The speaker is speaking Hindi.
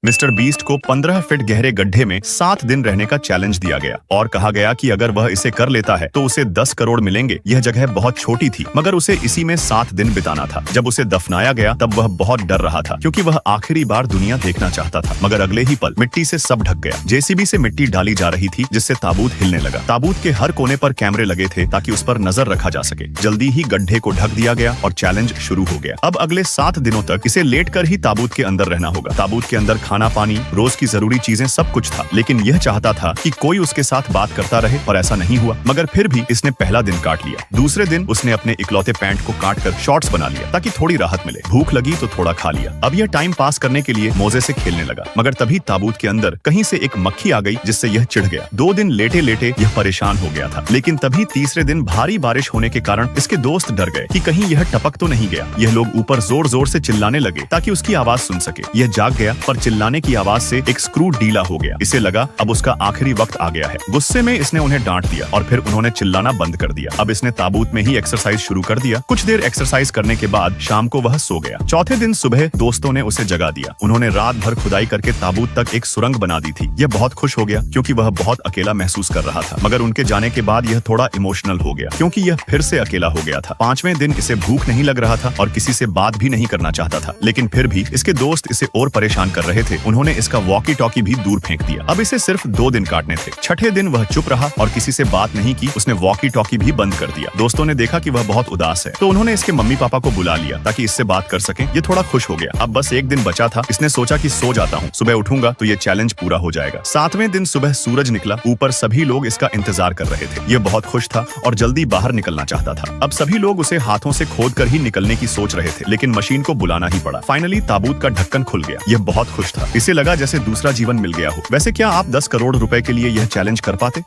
मिस्टर बीस्ट को 15 फीट गहरे गड्ढे में 7 दिन रहने का चैलेंज दिया गया और कहा गया कि अगर वह इसे कर लेता है तो उसे 10 करोड़ मिलेंगे। यह जगह बहुत छोटी थी मगर उसे इसी में 7 दिन बिताना था। जब उसे दफनाया गया तब वह बहुत डर रहा था क्योंकि वह आखिरी बार दुनिया देखना चाहता था। मगर अगले ही पल मिट्टी से सब ढक गया। जेसीबी से मिट्टी डाली जा रही थी जिससे ताबूत हिलने लगा। ताबूत के हर कोने पर कैमरे लगे थे ताकि उस पर नजर रखा जा सके। जल्दी ही गड्ढे को ढक दिया गया और चैलेंज शुरू हो गया। अब अगले 7 दिनों तक इसे लेटकर ही ताबूत के अंदर रहना होगा। ताबूत के अंदर खाना पानी रोज की जरूरी चीजें सब कुछ था, लेकिन यह चाहता था कि कोई उसके साथ बात करता रहे और ऐसा नहीं हुआ। मगर फिर भी इसने पहला दिन काट लिया। दूसरे दिन उसने अपने इकलौते पैंट को काटकर शॉर्ट्स बना लिया ताकि थोड़ी राहत मिले। भूख लगी तो थोड़ा खा लिया। अब यह टाइम पास करने के लिए मोजे से खेलने लगा। मगर तभी ताबूत के अंदर कहीं से एक मक्खी आ गई जिससे यह चिढ़ गया। 2 दिन लेटे लेटे यह परेशान हो गया था। लेकिन तभी तीसरे दिन भारी बारिश होने के कारण इसके दोस्त डर गए कि कहीं यह टपक तो नहीं गया। यह लोग ऊपर जोर जोर से चिल्लाने लगे ताकि उसकी आवाज सुन सके। यह जाग गया पर चिल्लाने की आवाज से एक स्क्रू ढीला हो गया। इसे लगा अब उसका आखिरी वक्त आ गया है। गुस्से में इसने उन्हें डांट दिया और फिर उन्होंने चिल्लाना बंद कर दिया। अब इसने ताबूत में ही एक्सरसाइज शुरू कर दिया। कुछ देर एक्सरसाइज करने के बाद शाम को वह सो गया। चौथे दिन सुबह दोस्तों ने उसे जगा दिया। उन्होंने रात भर खुदाई करके ताबूत तक एक सुरंग बना दी थी। यह बहुत खुश हो गया क्योंकि वह बहुत अकेला महसूस कर रहा था। मगर उनके जाने के बाद यह थोड़ा इमोशनल हो गया क्योंकि यह फिर से अकेला हो गया था। 5वें दिन इसे भूख नहीं लग रहा था और किसी से बात भी नहीं करना चाहता था। लेकिन फिर भी इसके दोस्त इसे और परेशान कर रहे थे। उन्होंने इसका वॉकी टॉकी भी दूर फेंक दिया। अब इसे सिर्फ 2 दिन काटने थे। छठे दिन वह चुप रहा और किसी से बात नहीं की। उसने वॉकी टॉकी भी बंद कर दिया। दोस्तों ने देखा कि वह बहुत उदास है तो उन्होंने इसके मम्मी पापा को बुला लिया ताकि इससे बात कर सकें। ये थोड़ा खुश हो गया। अब बस 1 दिन बचा था। इसने सोचा कि सो जाता हूँ, सुबह उठूंगा तो ये चैलेंज पूरा हो जाएगा। 7वें दिन सुबह सूरज निकला। ऊपर सभी लोग इसका इंतजार कर रहे थे। ये बहुत खुश था और जल्दी बाहर निकलना चाहता था। अब सभी लोग उसे हाथों से खोद कर ही निकलने की सोच रहे थे, लेकिन मशीन को बुलाना ही पड़ा। फाइनली ताबूत का ढक्कन खुल गया। यह बहुत खुश था। इसे लगा जैसे दूसरा जीवन मिल गया हो। वैसे क्या आप 10 करोड़ रुपए के लिए यह चैलेंज कर पाते?